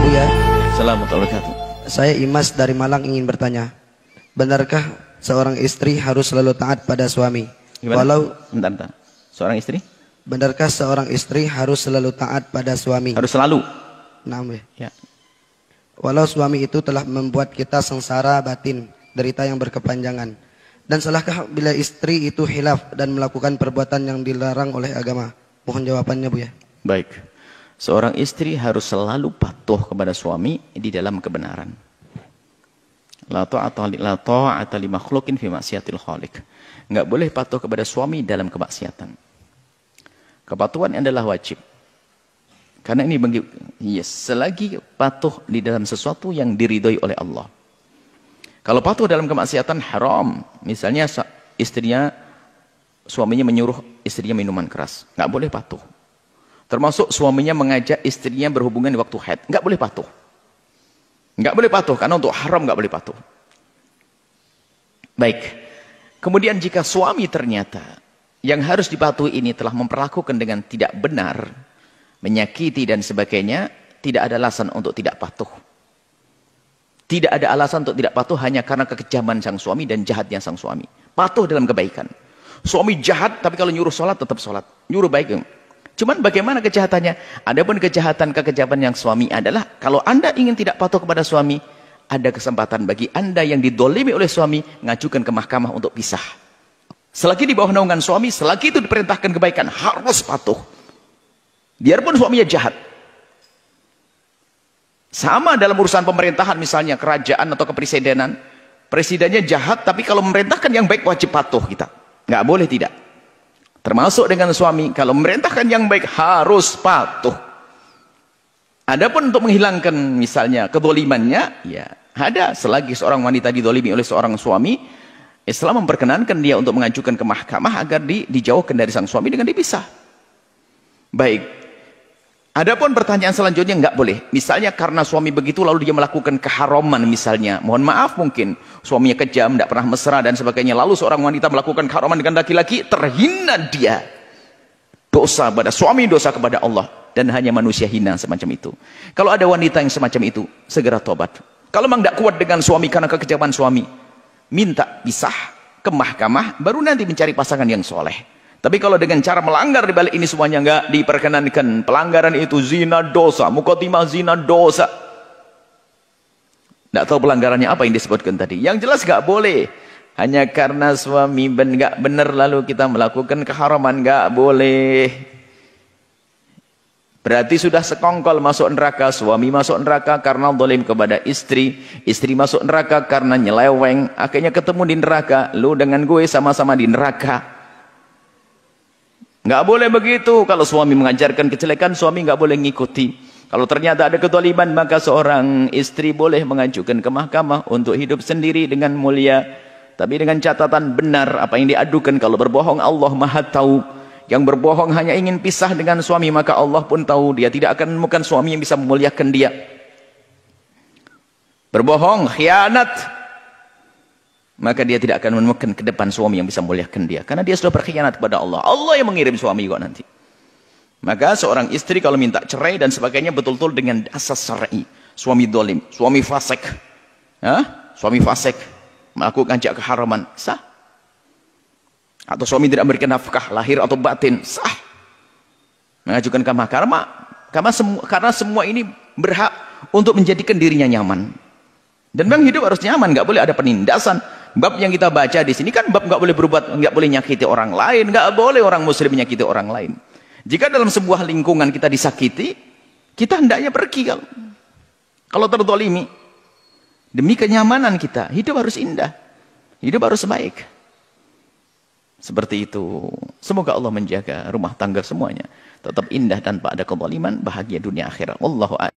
Buya. Assalamualaikum. Saya Imas dari Malang ingin bertanya, benarkah seorang istri harus selalu taat pada suami? Gimana? Bentar. Seorang istri? Benarkah seorang istri harus selalu taat pada suami? Harus selalu? Nah, ya. Walau suami itu telah membuat kita sengsara batin, derita yang berkepanjangan. Dan salahkah bila istri itu hilaf dan melakukan perbuatan yang dilarang oleh agama? Mohon jawabannya, Bu ya. Baik. Seorang istri harus selalu patuh kepada suami di dalam kebenaran. La ta'ata li makhluqin fi maksiatil khaliq. Enggak boleh patuh kepada suami dalam kemaksiatan. Kepatuhan adalah wajib. Karena ini selagi patuh di dalam sesuatu yang diridhoi oleh Allah. Kalau patuh dalam kemaksiatan haram. Misalnya suaminya menyuruh istrinya minuman keras, enggak boleh patuh. Termasuk suaminya mengajak istrinya berhubungan di waktu haid, enggak boleh patuh. Enggak boleh patuh, karena untuk haram enggak boleh patuh. Baik. Kemudian jika suami ternyata yang harus dipatuhi ini telah memperlakukan dengan tidak benar, menyakiti dan sebagainya, tidak ada alasan untuk tidak patuh. Tidak ada alasan untuk tidak patuh hanya karena kekejaman sang suami dan jahatnya sang suami. Patuh dalam kebaikan. Suami jahat, tapi kalau nyuruh sholat tetap sholat. Nyuruh baik. Cuman bagaimana kejahatannya? Adapun kekejaman yang suami adalah, kalau Anda ingin tidak patuh kepada suami, ada kesempatan bagi Anda yang didolimi oleh suami, ngajukan ke mahkamah untuk pisah. Selagi di bawah naungan suami, selagi itu diperintahkan kebaikan, harus patuh. Biarpun suaminya jahat. Sama dalam urusan pemerintahan, misalnya kerajaan atau kepresidenan. Presidennya jahat, tapi kalau memerintahkan yang baik, wajib patuh kita. Nggak boleh tidak. Termasuk dengan suami, kalau memerintahkan yang baik harus patuh. Adapun untuk menghilangkan misalnya kedolimannya, ya ada. Selagi seorang wanita didolimi oleh seorang suami, Islam memperkenankan dia untuk mengajukan ke mahkamah agar dijauhkan dari sang suami dengan dipisah. Baik. Adapun pertanyaan selanjutnya enggak boleh. Misalnya karena suami begitu lalu dia melakukan keharaman misalnya. Mohon maaf mungkin suaminya kejam, tidak pernah mesra dan sebagainya. Lalu seorang wanita melakukan keharaman dengan laki-laki, terhina dia. Dosa pada suami, dosa kepada Allah. Dan hanya manusia hina semacam itu. Kalau ada wanita yang semacam itu, segera tobat. Kalau memang tidak kuat dengan suami karena kekejaman suami, minta pisah ke mahkamah, baru nanti mencari pasangan yang soleh. Tapi kalau dengan cara melanggar di balik ini semuanya enggak diperkenankan. Pelanggaran itu zina dosa, muqaddimah zina dosa. Enggak tahu pelanggarannya apa yang disebutkan tadi. Yang jelas enggak boleh. Hanya karena suami enggak benar lalu kita melakukan keharaman, enggak boleh. Berarti sudah sekongkol masuk neraka, suami masuk neraka karena zalim kepada istri, istri masuk neraka karena nyeleweng, akhirnya ketemu di neraka, lu dengan gue sama-sama di neraka. Nggak boleh begitu. Kalau suami mengajarkan kejelekan, suami nggak boleh ngikuti. Kalau ternyata ada kezaliman, maka seorang istri boleh mengajukan ke mahkamah untuk hidup sendiri dengan mulia. Tapi dengan catatan benar apa yang diadukan. Kalau berbohong, Allah Maha tahu. Yang berbohong hanya ingin pisah dengan suami, maka Allah pun tahu. Dia tidak akan menemukan suami yang bisa memuliakan dia. Berbohong, khianat, maka dia tidak akan menemukan ke depan suami yang bisa memuliakan dia. Karena dia sudah berkhianat kepada Allah. Allah yang mengirim suami juga nanti. Maka seorang istri kalau minta cerai dan sebagainya betul-betul dengan asas syar'i. Suami dolim, suami fasik. Suami fasik. Melakukan keharaman, sah. Atau suami tidak memberikan nafkah, lahir atau batin, sah. Mengajukan ke mahkamah. Karena semua ini berhak untuk menjadikan dirinya nyaman. Dan memang hidup harus nyaman, nggak boleh ada penindasan. Bab yang kita baca di sini kan bab nggak boleh berbuat, nggak boleh nyakiti orang lain, nggak boleh orang muslim menyakiti orang lain. Jika dalam sebuah lingkungan kita disakiti, kita hendaknya pergi kalau terdolimi. Demi kenyamanan kita, hidup harus indah, hidup harus baik. Seperti itu. Semoga Allah menjaga rumah tangga semuanya tetap indah tanpa ada kezaliman, bahagia dunia akhirat. Wallahu a'lam.